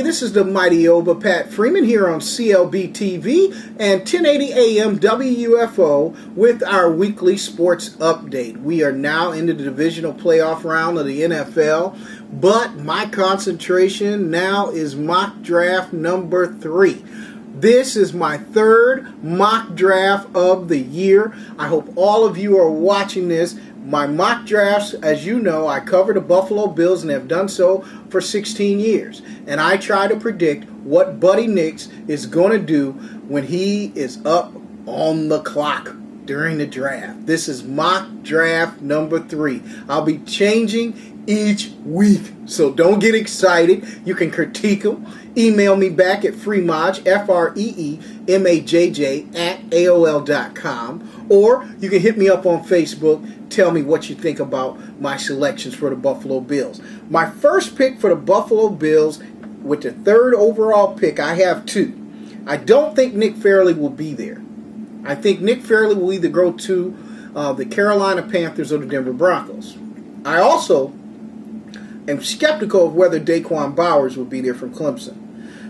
this is the Mighty OB'a Pat Freeman here on clbTV and 1080 AM WUFO with our weekly sports update. We are now into the divisional playoff round of the NFL, but my concentration now is mock draft number 3. This is my third mock draft of the year. I hope all of you are watching this. My mock drafts, as you know, I cover the Buffalo Bills and have done so for 16 years. And I try to predict what Buddy Nix is going to do when he is up on the clock during the draft. This is mock draft number 3. I'll be changing each week, so don't get excited. You can critique them. Email me back at freemaj, FREEMAJJ, at AOL.com. Or you can hit me up on Facebook. Tell me what you think about my selections for the Buffalo Bills. My first pick for the Buffalo Bills, with the third overall pick, I have 2. I don't think Nick Fairley will be there. I think Nick Fairley will either go to the Carolina Panthers or the Denver Broncos. I also am skeptical of whether Daquan Bowers will be there from Clemson.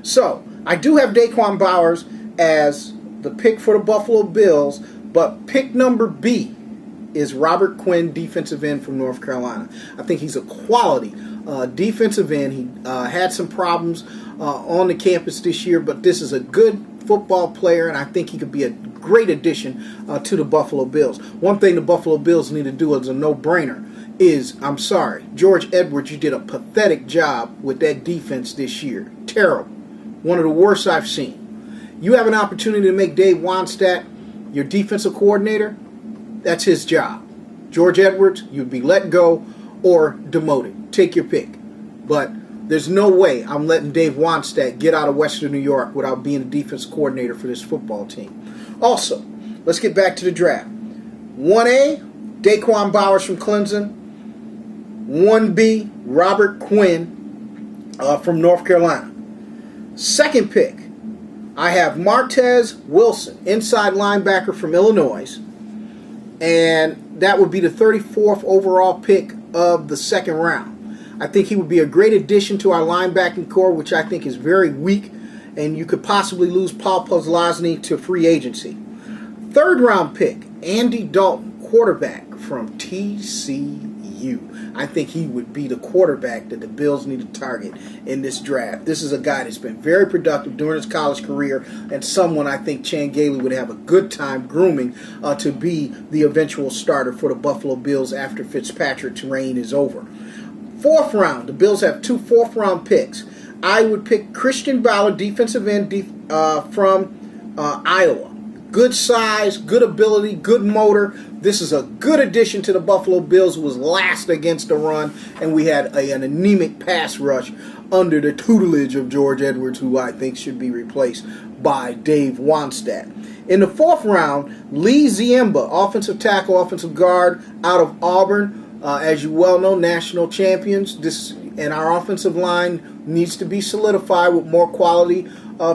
So, I do have Daquan Bowers as the pick for the Buffalo Bills, but pick number B is Robert Quinn, defensive end from North Carolina. I think he's a quality defensive end. He had some problems on the campus this year, but this is a good football player, and I think he could be a great addition to the Buffalo Bills. One thing the Buffalo Bills need to do is a no-brainer is, I'm sorry, George Edwards, you did a pathetic job with that defense this year. Terrible. One of the worst I've seen. You have an opportunity to make Dave Wannstedt your defensive coordinator. That's his job. George Edwards, you'd be let go or demoted. Take your pick. But there's no way I'm letting Dave Wannstedt get out of Western New York without being the defense coordinator for this football team. Also, let's get back to the draft. 1A, Daquan Bowers from Clemson. 1B, Robert Quinn from North Carolina. Second pick, I have Martez Wilson, inside linebacker from Illinois. And that would be the 34th overall pick of the second round. I think he would be a great addition to our linebacking core, which I think is very weak, and you could possibly lose Paul Posluszny to free agency. Third round pick, Andy Dalton, quarterback from TCU. I think he would be the quarterback that the Bills need to target in this draft. This is a guy that's been very productive during his college career and someone I think Chan Gailey would have a good time grooming to be the eventual starter for the Buffalo Bills after Fitzpatrick's reign is over. Fourth round, the Bills have 2 fourth-round picks. I would pick Christian Ballard, defensive end from Iowa. Good size, good ability, good motor. This is a good addition to the Buffalo Bills, who was last against the run, and we had an anemic pass rush under the tutelage of George Edwards, who I think should be replaced by Dave Wannstedt. In the fourth round, Lee Ziemba, offensive tackle, offensive guard out of Auburn. As you well know, national champions. And our offensive line needs to be solidified with more quality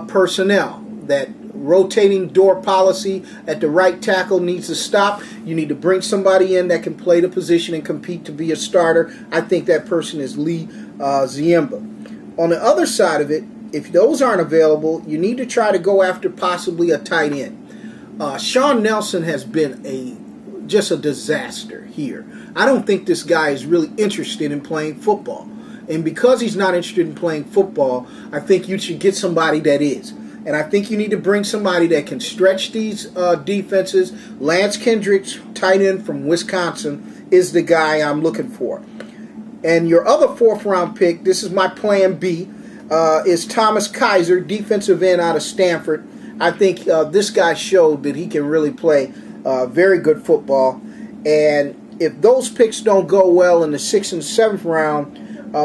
personnel. That rotating door policy at the right tackle needs to stop. You need to bring somebody in that can play the position and compete to be a starter. I think that person is Lee Ziemba. On the other side of it, if those aren't available, you need to try to go after possibly a tight end. Sean Nelson has been just a disaster here. I don't think this guy is really interested in playing football. And because he's not interested in playing football, I think you should get somebody that is. And I think you need to bring somebody that can stretch these defenses. Lance Kendricks, tight end from Wisconsin, is the guy I'm looking for. And your other fourth-round pick, this is my plan B, is Thomas Kaiser, defensive end out of Stanford. I think this guy showed that he can really play very good football. And if those picks don't go well in the 6th and 7th round,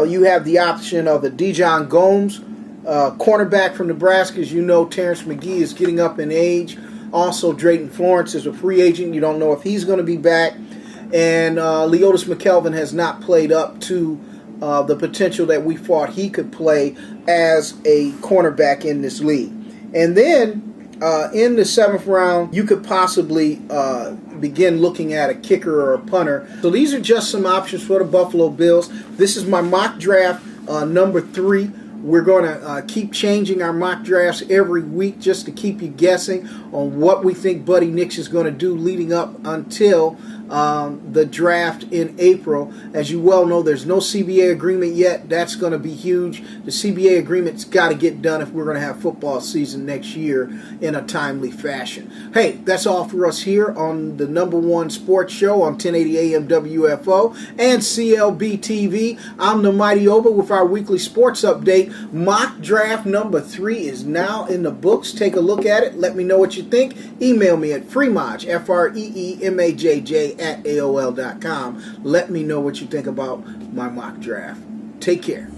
you have the option of a Dijon Gomes, cornerback from Nebraska. As you know, Terrence McGee is getting up in age. Also, Drayton Florence is a free agent. You don't know if he's going to be back. And Leotis McKelvin has not played up to the potential that we thought he could play as a cornerback in this league. And then in the 7th round, you could possibly begin looking at a kicker or a punter. So these are just some options for the Buffalo Bills. This is my mock draft number 3 We're going to keep changing our mock drafts every week just to keep you guessing on what we think Buddy Nix is going to do leading up until the draft in April. As you well know, there's no CBA agreement yet. That's going to be huge. The CBA agreement's got to get done if we're going to have football season next year in a timely fashion. Hey, that's all for us here on the #1 sports show on 1080 AM WFO and clbTV. I'm the Mighty OB'a with our weekly sports update. Mock draft number 3 is now in the books. Take a look at it. Let me know what you think. Email me at freemaj, FREEMAJJ, @AOL.com. Let me know what you think about my mock draft. Take care.